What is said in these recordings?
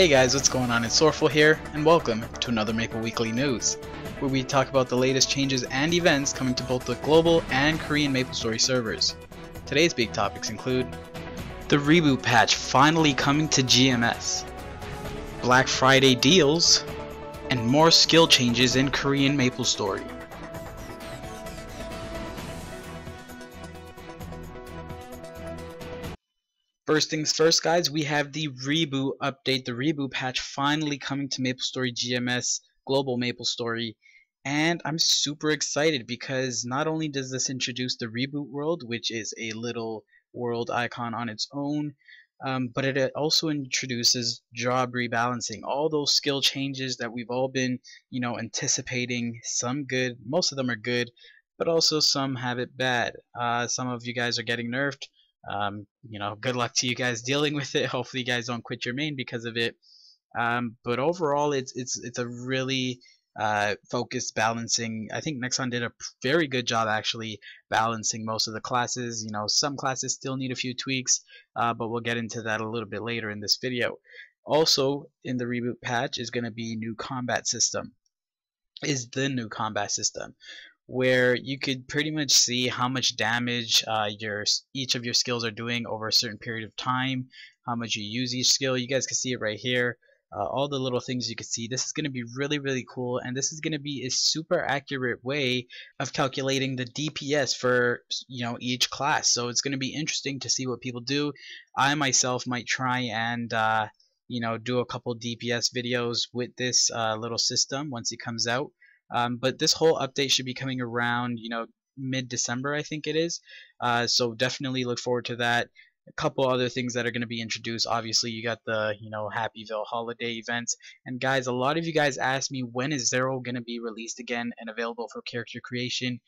Hey guys, what's going on? It's Sorrowful here, and welcome to another Maple Weekly News, where we talk about the latest changes and events coming to both the global and Korean MapleStory servers. Today's big topics include the Reboot Patch finally coming to GMS, Black Friday deals, and more skill changes in Korean MapleStory. First things first, guys, we have the Reboot update, the Reboot Patch finally coming to MapleStory GMS, Global MapleStory, and I'm super excited because not only does this introduce the Reboot world, which is a little world icon on its own, but it also introduces job rebalancing, all those skill changes that we've all been, anticipating. Some good, most of them are good, but also some have it bad. Some of you guys are getting nerfed. Good luck to you guys dealing with it. Hopefully you guys don't quit your main because of it. But overall, it's a really focused balancing. I think Nexon did a very good job actually balancing most of the classes. Some classes still need a few tweaks, but we'll get into that a little bit later in this video. Also, in the Reboot Patch is going to be new combat system. Is the new combat system, where you could pretty much see how much damage each of your skills are doing over a certain period of time, how much you use each skill. You guys can see it right here. All the little things you can see. This is going to be really cool, and this is going to be a super accurate way of calculating the DPS for each class. So it's going to be interesting to see what people do. I myself might try and do a couple DPS videos with this little system once it comes out. But this whole update should be coming around, mid-December, I think it is. So definitely look forward to that. A couple other things that are going to be introduced. Obviously, you got the, Happyville holiday events. And guys, a lot of you guys asked me, when is Zero going to be released again and available for character creation?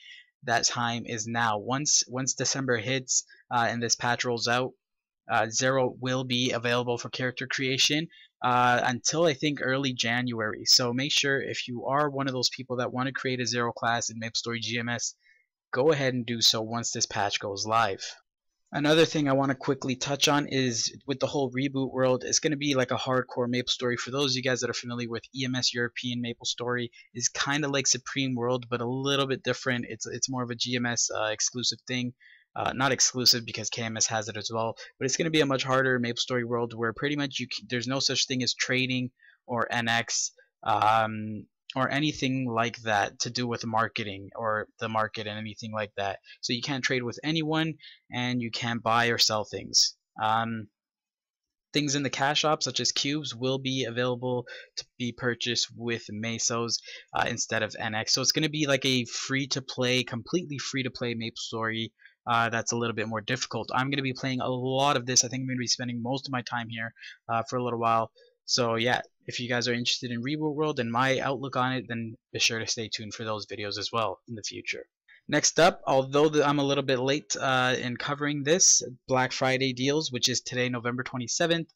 That time is now. Once December hits and this patch rolls out, Zero will be available for character creation until I think early January. So make sure, if you are one of those people that want to create a Zero class in MapleStory GMS, go ahead and do so once this patch goes live. Another thing I want to quickly touch on is with the whole Reboot world, it's going to be like a hardcore MapleStory. For those of you guys that are familiar with EMS European MapleStory, is kind of like Supreme World, but a little bit different. It's more of a GMS exclusive thing. Not exclusive because KMS has it as well, but it's going to be a much harder MapleStory world where pretty much there's no such thing as trading or NX or anything like that to do with marketing or the market and anything like that. So you can't trade with anyone, and you can't buy or sell things. Things in the cash shop, such as cubes, will be available to be purchased with Mesos instead of NX. So it's going to be like a free-to-play, completely free-to-play MapleStory. That's a little bit more difficult. I'm going to be playing a lot of this. I think I'm going to be spending most of my time here for a little while. So yeah, if you guys are interested in Reboot World and my outlook on it, then be sure to stay tuned for those videos as well in the future. Next up, although I'm a little bit late in covering this, Black Friday deals, which is today, November 27th.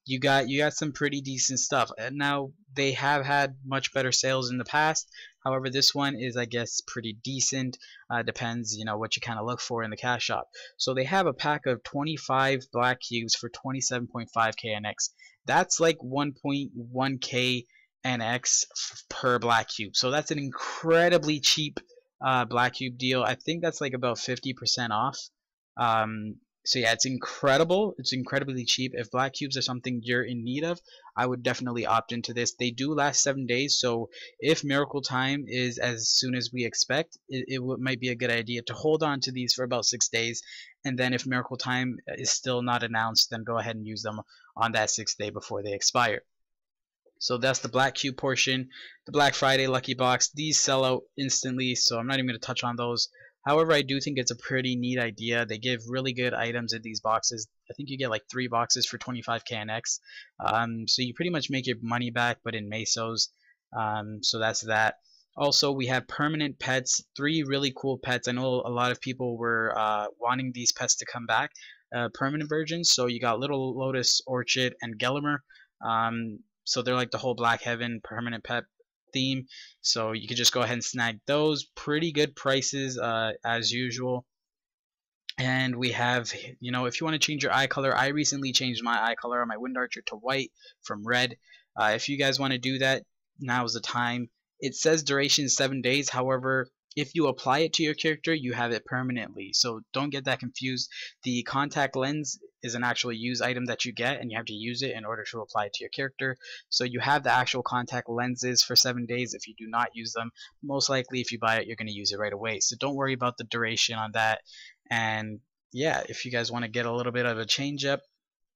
You got some pretty decent stuff. Now, they have had much better sales in the past. However, this one is, I guess, pretty decent. Depends, what you kind of look for in the cash shop. So they have a pack of 25 black cubes for 27.5k NX. That's like 1.1k NX per black cube. So that's an incredibly cheap black cube deal. I think that's like about 50% off. So yeah, it's incredible. It's incredibly cheap. If black cubes are something you're in need of, I would definitely opt into this. They do last 7 days, so if miracle time is as soon as we expect, it might be a good idea to hold on to these for about 6 days, and then if miracle time is still not announced, then go ahead and use them on that 6th day before they expire. So that's the black cube portion. The Black Friday lucky box, these sell out instantly, so I'm not even going to touch on those. However, I do think it's a pretty neat idea. They give really good items in these boxes. I think you get like 3 boxes for 25k NX. So you pretty much make your money back, but in Mesos. So that's that. Also, we have permanent pets, 3 really cool pets. I know a lot of people were wanting these pets to come back, permanent versions. So you got Little Lotus, Orchid, and Gellimer. So they're like the whole Black Heaven permanent pet theme. So you could just go ahead and snag those. Pretty good prices as usual. And we have, you know, if you want to change your eye color, I recently changed my eye color on my Wind Archer to white from red. If you guys want to do that, now is the time. It says duration is 7 days. However, if you apply it to your character, you have it permanently. So don't get that confused. The contact lens is an actual use item that you get, and you have to use it in order to apply it to your character. So you have the actual contact lenses for 7 days. If you do not use them, most likely if you buy it, you're going to use it right away. So don't worry about the duration on that. And yeah, if you guys want to get a little bit of a change up,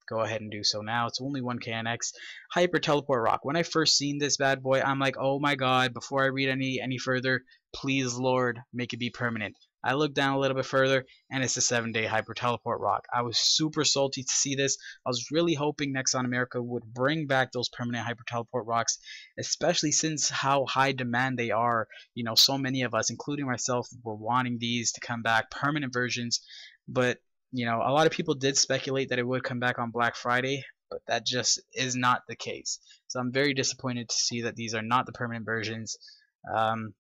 go ahead and do so now. It's only 1 KNX. Hyper Teleport Rock. When I first seen this bad boy, I'm like, oh my god, before I read any further, please Lord, make it be permanent. I looked down a little bit further, and it's a 7-day Hyper Teleport Rock. I was super salty to see this. I was really hoping Nexon America would bring back those permanent Hyper Teleport Rocks, especially since how high demand they are. You know, so many of us, including myself, were wanting these to come back, permanent versions. But you know, a lot of people did speculate that it would come back on Black Friday, but that just is not the case. So I'm very disappointed to see that these are not the permanent versions. Um,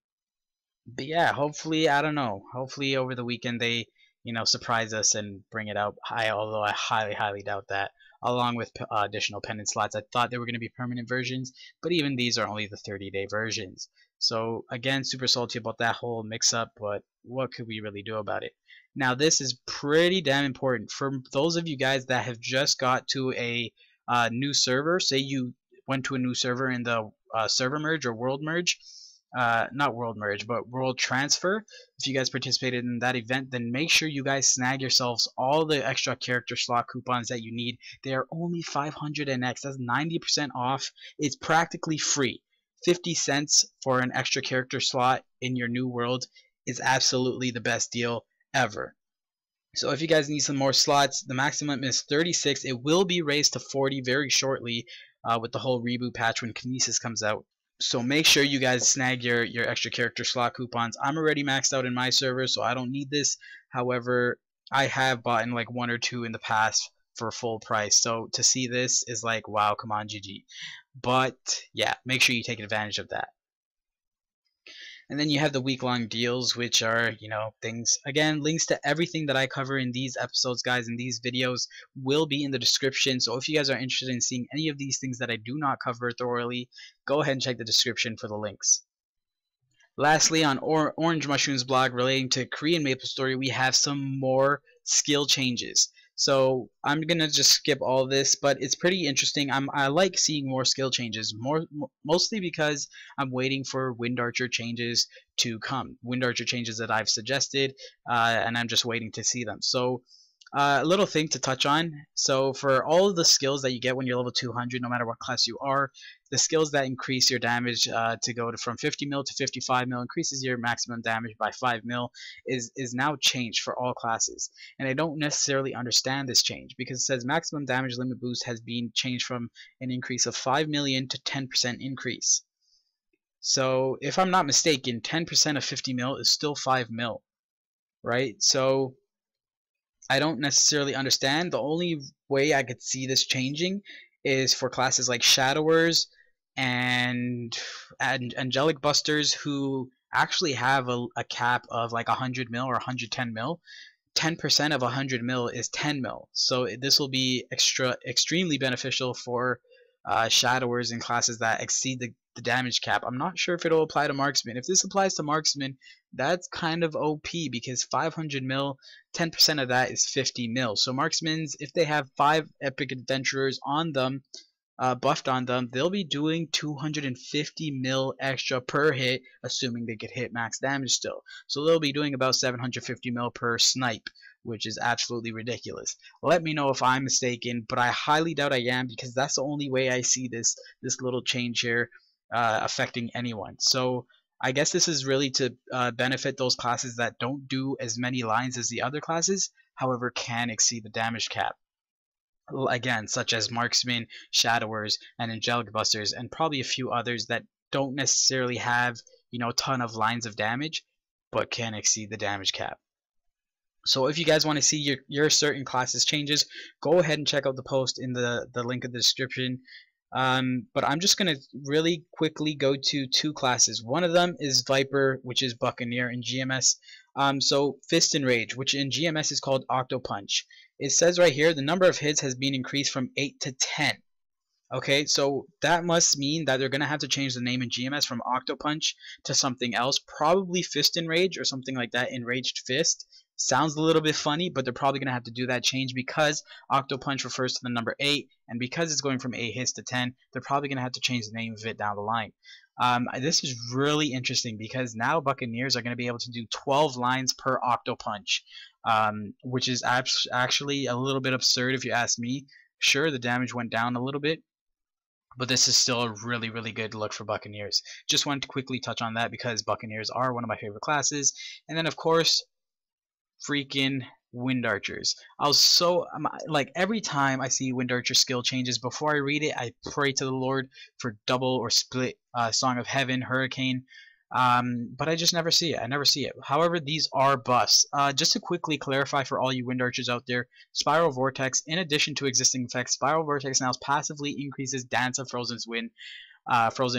but yeah, hopefully, I don't know. Hopefully over the weekend they, you know, surprise us and bring it out. Although I highly doubt that. Along with additional pendant slots, I thought they were going to be permanent versions, but even these are only the 30-day versions. So again, super salty about that whole mix-up, but what could we really do about it? Now this is pretty damn important for those of you guys that have just got to a new server. Say you went to a new server in the server merge or world merge. Not world merge, but world transfer. If you guys participated in that event, then make sure you guys snag yourselves all the extra character slot coupons that you need. They are only 500 NX. That's 90% off. It's practically free. 50 cents for an extra character slot in your new world is absolutely the best deal ever. So if you guys need some more slots, the maximum is 36. It will be raised to 40 very shortly with the whole reboot patch when Kinesis comes out. So make sure you guys snag your extra character slot coupons. I'm already maxed out in my server, so I don't need this. However, I have bought in like 1 or 2 in the past for full price. So to see this is like, wow, come on, GG. But yeah, make sure you take advantage of that. And then you have the week-long deals, which are, you know, things, again, links to everything that I cover in these episodes, guys, in these videos will be in the description. So if you guys are interested in seeing any of these things that I do not cover thoroughly, go ahead and check the description for the links. Lastly, on Orange Mushroom's blog relating to Korean MapleStory, we have some more skill changes. So I'm gonna just skip all this, but it's pretty interesting. I like seeing more skill changes, mostly because I'm waiting for Wind Archer changes to come. Wind Archer changes that I've suggested, and I'm just waiting to see them. So a little thing to touch on. So for all of the skills that you get when you're level 200, no matter what class you are, the skills that increase your damage to go from 50 mil to 55 mil, increases your maximum damage by 5 mil, is now changed for all classes. And I don't necessarily understand this change because it says maximum damage limit boost has been changed from an increase of 5 million to 10% increase. So if I'm not mistaken, 10% of 50 mil is still 5 mil, right? So I don't necessarily understand. The only way I could see this changing is for classes like Shadowers and Angelic Busters who actually have a cap of like 100 mil or 110 mil. 10% of 100 mil is 10 mil. So this will be extremely beneficial for Shadowers and classes that exceed the damage cap. I'm not sure if it'll apply to Marksman. If this applies to Marksman, that's kind of OP because 500 mil, 10% of that is 50 mil. So Marksmans, if they have 5 Epic Adventurers on them, buffed on them, they'll be doing 250 mil extra per hit, assuming they could hit max damage still. So they'll be doing about 750 mil per snipe, which is absolutely ridiculous. Let me know if I'm mistaken, but I highly doubt I am because that's the only way I see this little change here affecting anyone. So I guess this is really to benefit those classes that don't do as many lines as the other classes, however can exceed the damage cap. Again, such as Marksman, Shadowers, and Angelic Busters, and probably a few others that don't necessarily have, you know, a ton of lines of damage, but can exceed the damage cap. So if you guys want to see your certain classes changes, go ahead and check out the post in the link in the description. But I'm just going to really quickly go to 2 classes. One of them is Viper, which is Buccaneer in GMS. So Fist and Rage, which in GMS is called Octo Punch. It says right here the number of hits has been increased from 8 to 10. Okay, so that must mean that they're going to have to change the name in GMS from Octo Punch to something else, probably Fist and Rage or something like that, Enraged Fist. Sounds a little bit funny, but they're probably going to have to do that change because Octo Punch refers to the number 8, and because it's going from 8 hits to 10, they're probably going to have to change the name of it down the line. This is really interesting because now Buccaneers are going to be able to do 12 lines per Octo Punch, which is actually a little bit absurd if you ask me. Sure, the damage went down a little bit, but this is still a really, really good look for Buccaneers. Just wanted to quickly touch on that because Buccaneers are one of my favorite classes. And then, of course, freaking Wind Archers. I was so, like, every time I see Wind Archer skill changes, before I read it, I pray to the Lord for double or split Song of Heaven, Hurricane. But I just never see it. I never see it. However, these are buffs. Just to quickly clarify for all you Wind Archers out there, Spiral Vortex, in addition to existing effects, Spiral Vortex now passively increases Dance of Frozen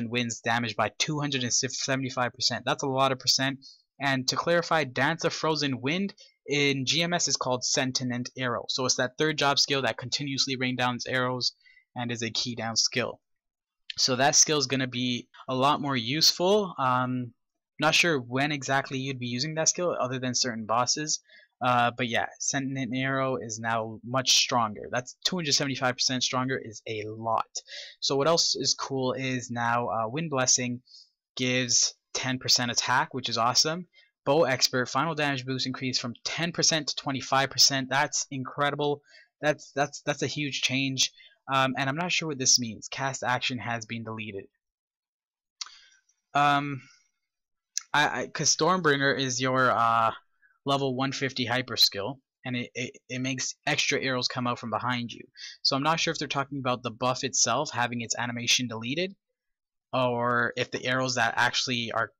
Wind's damage by 275%. That's a lot of percent. And to clarify, Dance of Frozen Wind in GMS is called Sentient Arrow. So it's that third job skill that continuously rain down arrows and is a key down skill. So that skill is going to be a lot more useful. Not sure when exactly you'd be using that skill other than certain bosses. But yeah, Sentient Arrow is now much stronger. That's 275% stronger, is a lot. So what else is cool is now Wind Blessing gives 10% attack, which is awesome. Bow Expert, final damage boost increased from 10% to 25%. That's incredible. That's a huge change. And I'm not sure what this means. Cast action has been deleted. Because Stormbringer is your level 150 hyper skill, and it makes extra arrows come out from behind you. So I'm not sure if they're talking about the buff itself having its animation deleted, or if the arrows that actually are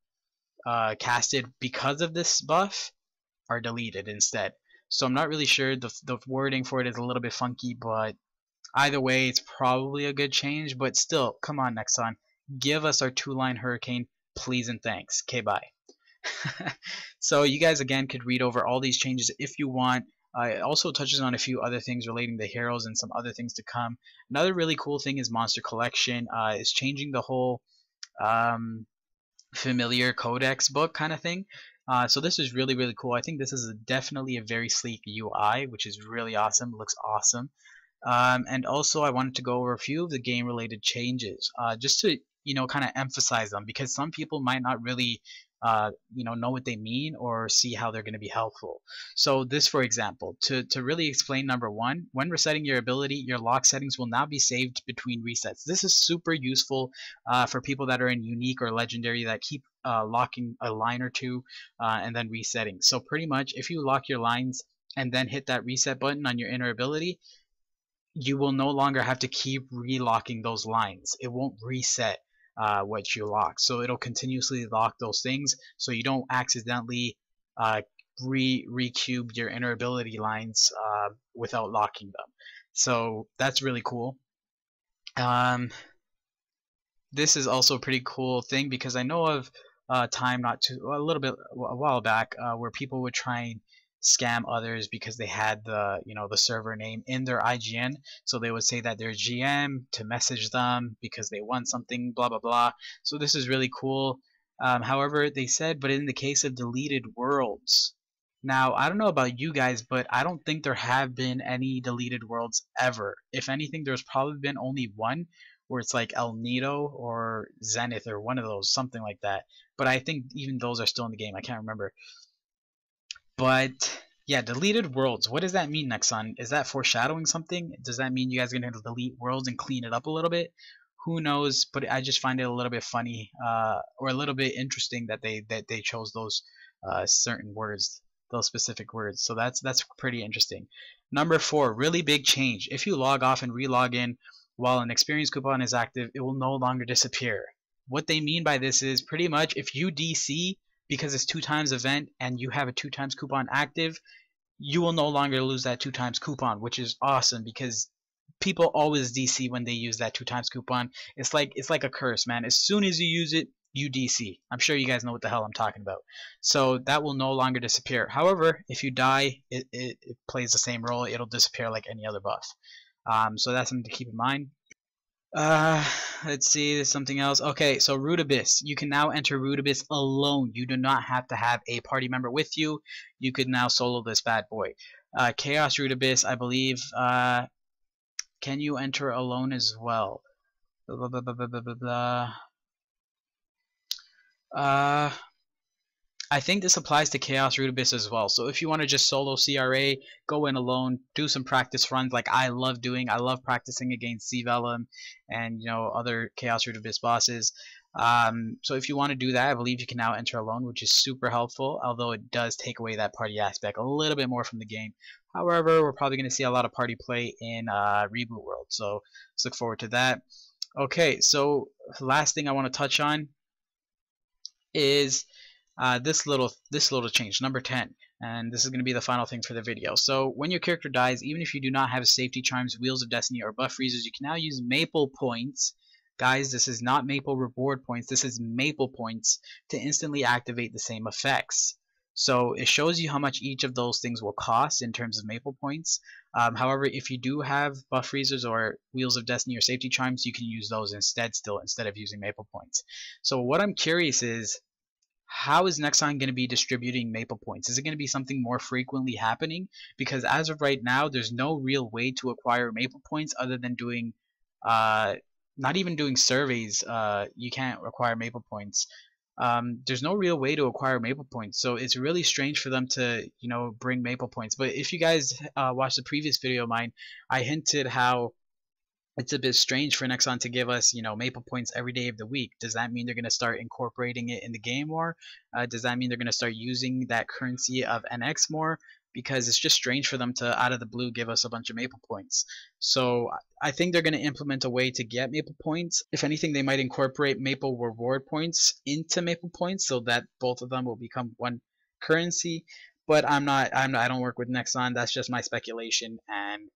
casted because of this buff are deleted instead. So I'm not really sure. The wording for it is a little bit funky, but either way, it's probably a good change. But still, come on, Nexon, give us our 2-line Hurricane, please and thanks. Okay, bye. So you guys again could read over all these changes if you want. It also touches on a few other things relating to heroes and some other things to come. Another really cool thing is Monster Collection is changing the whole familiar codex book kind of thing. So this is really, really cool. I think this is definitely a very sleek UI, which is really awesome. It looks awesome. And also I wanted to go over a few of the game related changes just to kind of emphasize them, because some people might not really know what they mean or see how they're going to be helpful. So this, for example, to really explain, number one, when resetting your ability, your lock settings will now be saved between resets. This is super useful for people that are in unique or legendary that keep locking a line or two and then resetting. So pretty much if you lock your lines and then hit that reset button on your inner ability, you will no longer have to keep relocking those lines. It won't reset what you lock, so it'll continuously lock those things so you don't accidentally recube your inner ability lines without locking them. So that's really cool. This is also a pretty cool thing, because I know of a while back where people would try and scam others because they had the server name in their IGN, so they would say that they're GM to message them because they won something, blah blah blah. So this is really cool. However, they said, but in the case of deleted worlds, now I don't know about you guys, but I don't think there have been any deleted worlds ever. If anything, there's probably been only one, where it's like El Nido or Zenith or one of those, something like that. But I think even those are still in the game. I can't remember. But yeah, deleted worlds. What does that mean, Nexon? Is that foreshadowing something? Does that mean you guys are going to delete worlds and clean it up a little bit? Who knows? But I just find it a little bit funny or a little bit interesting that they chose those certain words, those specific words. So that's pretty interesting. Number 4, really big change. If you log off and re-log in while an experience coupon is active, it will no longer disappear. What they mean by this is pretty much if you DC because it's 2x event and you have a 2x coupon active, you will no longer lose that 2x coupon, which is awesome because people always DC when they use that 2x coupon. It's like a curse, man. As soon as you use it, UDC. I'm sure you guys know what the hell I'm talking about. So that will no longer disappear. However, if you die, it plays the same role. It'll disappear like any other buff. So that's something to keep in mind. Let's see, there's something else. Okay, so Root Abyss. You can now enter Root Abyss alone. You do not have to have a party member with you. You could now solo this bad boy. Chaos Root Abyss, I believe. Can you enter alone as well? Blah, blah, blah, blah, blah, blah, blah. I think this applies to Chaos Root Abyss as well. So if you want to just solo CRA, go in alone, do some practice runs like I love doing. I love practicing against Sea Vellum and other Chaos Root Abyss bosses. So if you want to do that, I believe you can now enter alone, which is super helpful, although it does take away that party aspect a little bit more from the game. However, we're probably going to see a lot of party play in Reboot World, so let's look forward to that. Okay, so last thing I want to touch on is this little change, number 10, and this is going to be the final thing for the video. So when your character dies, even if you do not have safety charms, wheels of destiny, or buff freezers, you can now use Maple points. Guys, this is not Maple reward points, this is Maple points to instantly activate the same effects. So it shows you how much each of those things will cost in terms of Maple points. However, if you do have buff freezers or wheels of destiny or safety charms, you can use those instead of using Maple points. So what I'm curious is, how is Nexon going to be distributing Maple points? Is it going to be something more frequently happening? Because as of right now, there's no real way to acquire Maple points other than doing, not even doing surveys. You can't acquire Maple points. There's no real way to acquire Maple points, so it's really strange for them to, bring Maple points. But if you guys watched the previous video of mine, I hinted how it's a bit strange for Nexon to give us, Maple points every day of the week. Does that mean they're going to start incorporating it in the game more? Does that mean they're going to start using that currency of NX more? Because it's just strange for them to, out of the blue, give us a bunch of Maple points. So I think they're going to implement a way to get Maple points. If anything, they might incorporate Maple reward points into Maple points so that both of them will become one currency. But I don't work with Nexon. That's just my speculation. And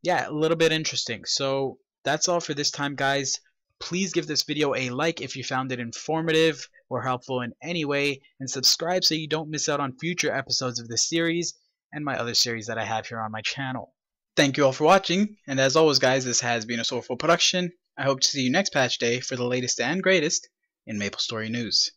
yeah, a little bit interesting. So that's all for this time, guys. Please give this video a like if you found it informative or helpful in any way, and subscribe so you don't miss out on future episodes of this series and my other series that I have here on my channel. Thank you all for watching, and as always, guys, this has been a Sorrowful production. I hope to see you next patch day for the latest and greatest in MapleStory news.